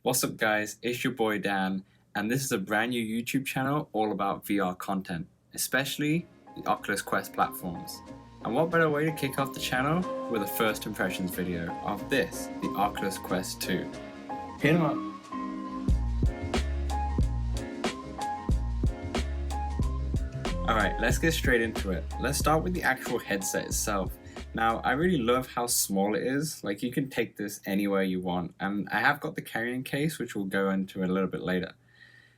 What's up guys, it's your boy Dan, and this is a brand new YouTube channel all about VR content, especially the Oculus Quest platforms. And what better way to kick off the channel with a first impressions video of this, the Oculus Quest 2. Hit 'em up! Alright, let's get straight into it. Let's start with the actual headset itself. Now, I really love how small it is. Like, you can take this anywhere you want, and I have got the carrying case, which we'll go into a little bit later.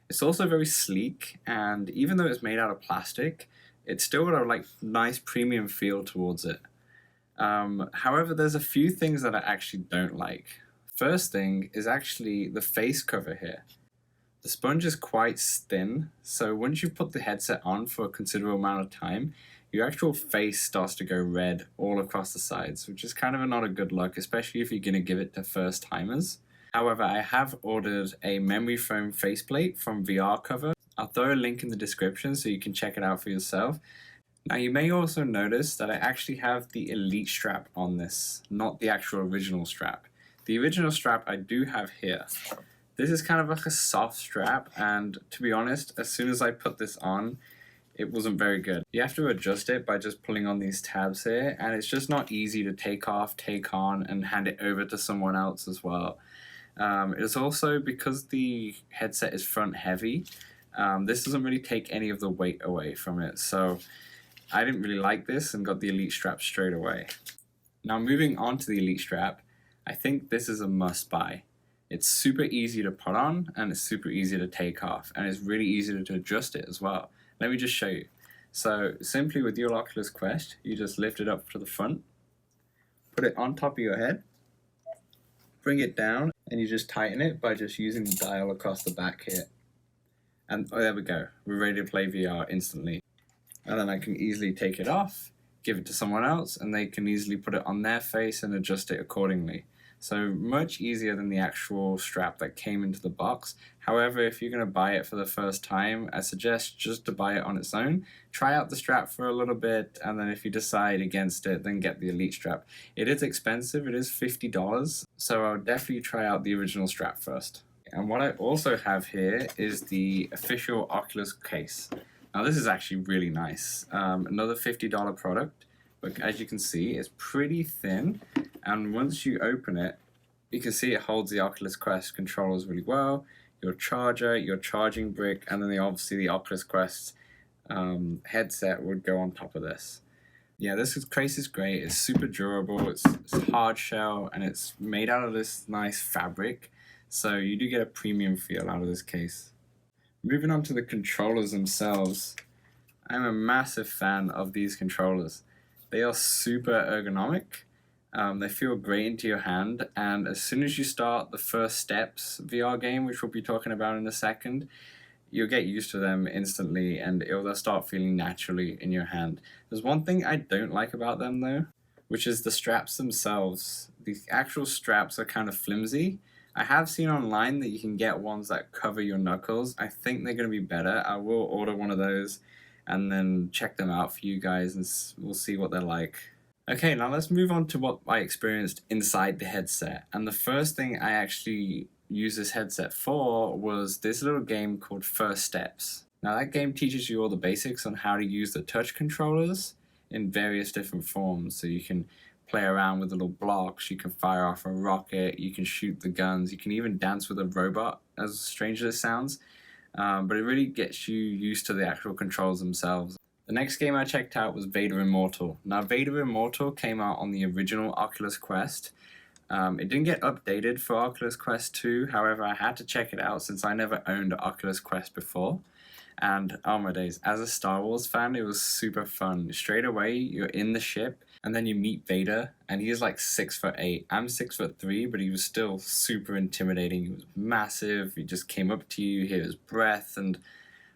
It's also very sleek, and even though it's made out of plastic, it's still got a nice premium feel towards it. However, there's a few things that I actually don't like. First thing is actually the face cover here. The sponge is quite thin, so once you put the headset on for a considerable amount of time, your actual face starts to go red all across the sides, which is kind of not a good look, especially if you're going to give it to first timers. However, I have ordered a memory foam faceplate from VR Cover. I'll throw a link in the description so you can check it out for yourself. Now, you may also notice that I actually have the Elite strap on this, not the actual original strap. The original strap I do have here. This is kind of like a soft strap, and to be honest, as soon as I put this on, it wasn't very good. You have to adjust it by just pulling on these tabs here, and it's just not easy to take off, take on, and hand it over to someone else as well. It's also because the headset is front heavy, this doesn't really take any of the weight away from it, so I didn't really like this and got the Elite strap straight away. Now, moving on to the Elite strap, I think this is a must buy. It's super easy to put on, and it's super easy to take off, and it's really easy to adjust it as well. Let me just show you. So simply with your Oculus Quest, you just lift it up to the front, put it on top of your head, bring it down, and you just tighten it by just using the dial across the back here. And oh, there we go. We're ready to play VR instantly. And then I can easily take it off, give it to someone else, and they can easily put it on their face and adjust it accordingly. So much easier than the actual strap that came into the box. However, if you're going to buy it for the first time, I suggest just to buy it on its own. Try out the strap for a little bit, and then if you decide against it, then get the Elite strap. It is expensive, it is $50, so I would definitely try out the original strap first. And what I also have here is the official Oculus case. Now this is actually really nice. Another $50 product, but as you can see, it's pretty thin. And once you open it, you can see it holds the Oculus Quest controllers really well, your charger, your charging brick, and then obviously the Oculus Quest headset would go on top of this. Yeah, this case is great. It's super durable, it's hard shell, and it's made out of this nice fabric. So you do get a premium feel out of this case. Moving on to the controllers themselves, I'm a massive fan of these controllers. They are super ergonomic. They feel great into your hand, and as soon as you start the First Steps VR game, which we'll be talking about in a second, you'll get used to them instantly, and they'll start feeling naturally in your hand. There's one thing I don't like about them though, which is the straps themselves. The actual straps are kind of flimsy. I have seen online that you can get ones that cover your knuckles. I think they're going to be better. I will order one of those and then check them out for you guys, and we'll see what they're like. Okay, now let's move on to what I experienced inside the headset. And the first thing I actually used this headset for was this little game called First Steps. Now that game teaches you all the basics on how to use the touch controllers in various different forms. So you can play around with little blocks, you can fire off a rocket, you can shoot the guns, you can even dance with a robot, as strange as it sounds. But it really gets you used to the actual controls themselves. The next game I checked out was Vader Immortal. Now, Vader Immortal came out on the original Oculus Quest. It didn't get updated for Oculus Quest 2, however, I had to check it out since I never owned an Oculus Quest before. And oh my days, as a Star Wars fan, it was super fun. Straight away, you're in the ship, and then you meet Vader, and he's like 6'8". I'm 6'3", but he was still super intimidating. He was massive, he just came up to you, you hear his breath, and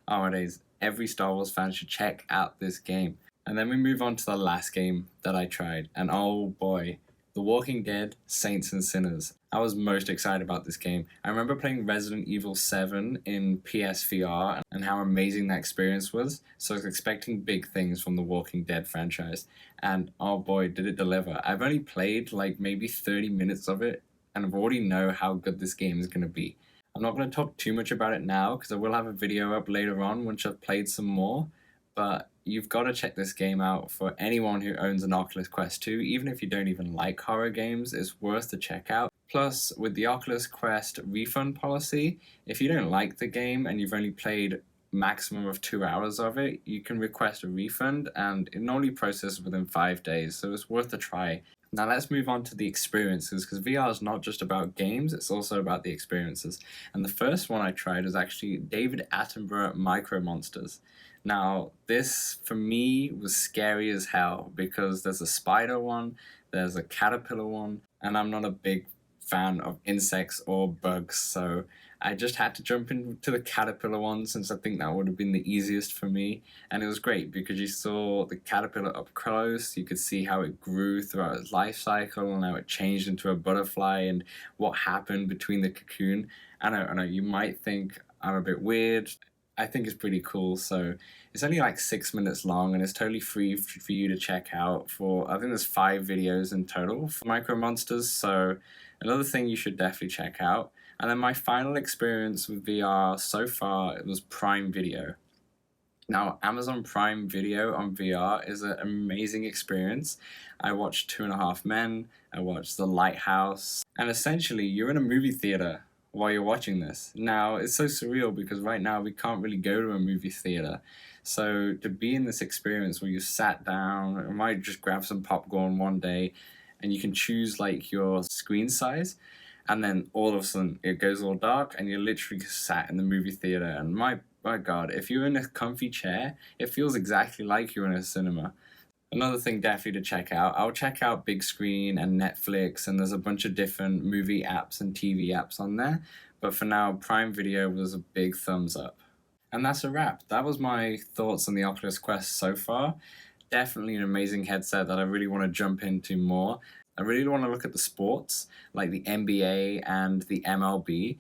oh my days. Every Star Wars fan should check out this game. And then we move on to the last game that I tried, and oh boy, The Walking Dead Saints and Sinners. I was most excited about this game. I remember playing Resident Evil 7 in PSVR and how amazing that experience was, so I was expecting big things from the Walking Dead franchise, and oh boy, did it deliver. I've only played like maybe 30 minutes of it, and I already know how good this game is going to be. I'm not going to talk too much about it now because I will have a video up later on once I've played some more, but you've got to check this game out. For anyone who owns an Oculus Quest 2, even if you don't even like horror games, it's worth the check out. Plus, with the Oculus Quest refund policy, if you don't like the game and you've only played maximum of 2 hours of it, you can request a refund and it normally processes within 5 days, so it's worth a try. Now let's move on to the experiences, because VR is not just about games, it's also about the experiences. And the first one I tried was actually David Attenborough Micro Monsters. Now this for me was scary as hell because there's a spider one, there's a caterpillar one, and I'm not a big fan of insects or bugs, so I just had to jump into the caterpillar one since I think that would have been the easiest for me. And it was great because you saw the caterpillar up close, you could see how it grew throughout its life cycle and how it changed into a butterfly and what happened between the cocoon. I know, you might think I'm a bit weird. I think it's pretty cool. So it's only like 6 minutes long and it's totally free for you to check out. For I think there's 5 videos in total for Micro Monsters, so another thing you should definitely check out. And then my final experience with VR so far, it was Prime Video. Now, Amazon Prime Video on VR is an amazing experience. I watched 2.5 Men, I watched The Lighthouse, and essentially you're in a movie theater while you're watching this. Now, it's so surreal because right now we can't really go to a movie theater. So to be in this experience where you sat down, or might just grab some popcorn one day, and you can choose like your screen size, and then all of a sudden it goes all dark and you're literally sat in the movie theater, and my god, if you're in a comfy chair, it feels exactly like you're in a cinema. Another thing definitely to check out, I'll check out Big Screen and Netflix, and there's a bunch of different movie apps and TV apps on there, but for now Prime Video was a big thumbs up. And that's a wrap. That was my thoughts on the Oculus Quest so far. Definitely an amazing headset that I really want to jump into more. I really want to look at the sports, like the NBA and the MLB.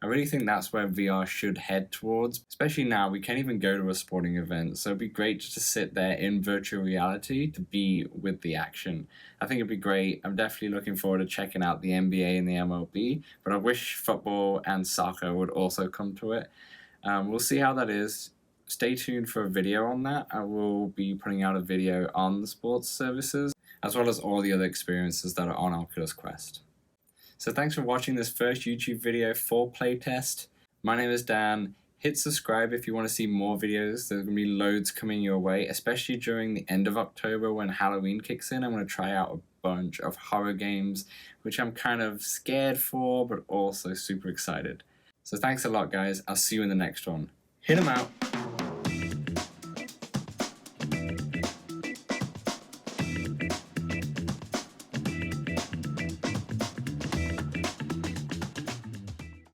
I really think that's where VR should head towards, especially now we can't even go to a sporting event, so it'd be great just to sit there in virtual reality to be with the action. I think it'd be great. I'm definitely looking forward to checking out the NBA and the MLB, but I wish football and soccer would also come to it. We'll see how that is. Stay tuned for a video on that. I will be putting out a video on the sports services, as well as all the other experiences that are on Oculus Quest. So thanks for watching this first YouTube video for playtest. My name is Dan. Hit subscribe if you want to see more videos. There's going to be loads coming your way, especially during the end of October when Halloween kicks in. I'm going to try out a bunch of horror games, which I'm kind of scared for, but also super excited. So thanks a lot, guys. I'll see you in the next one. Hit 'em out.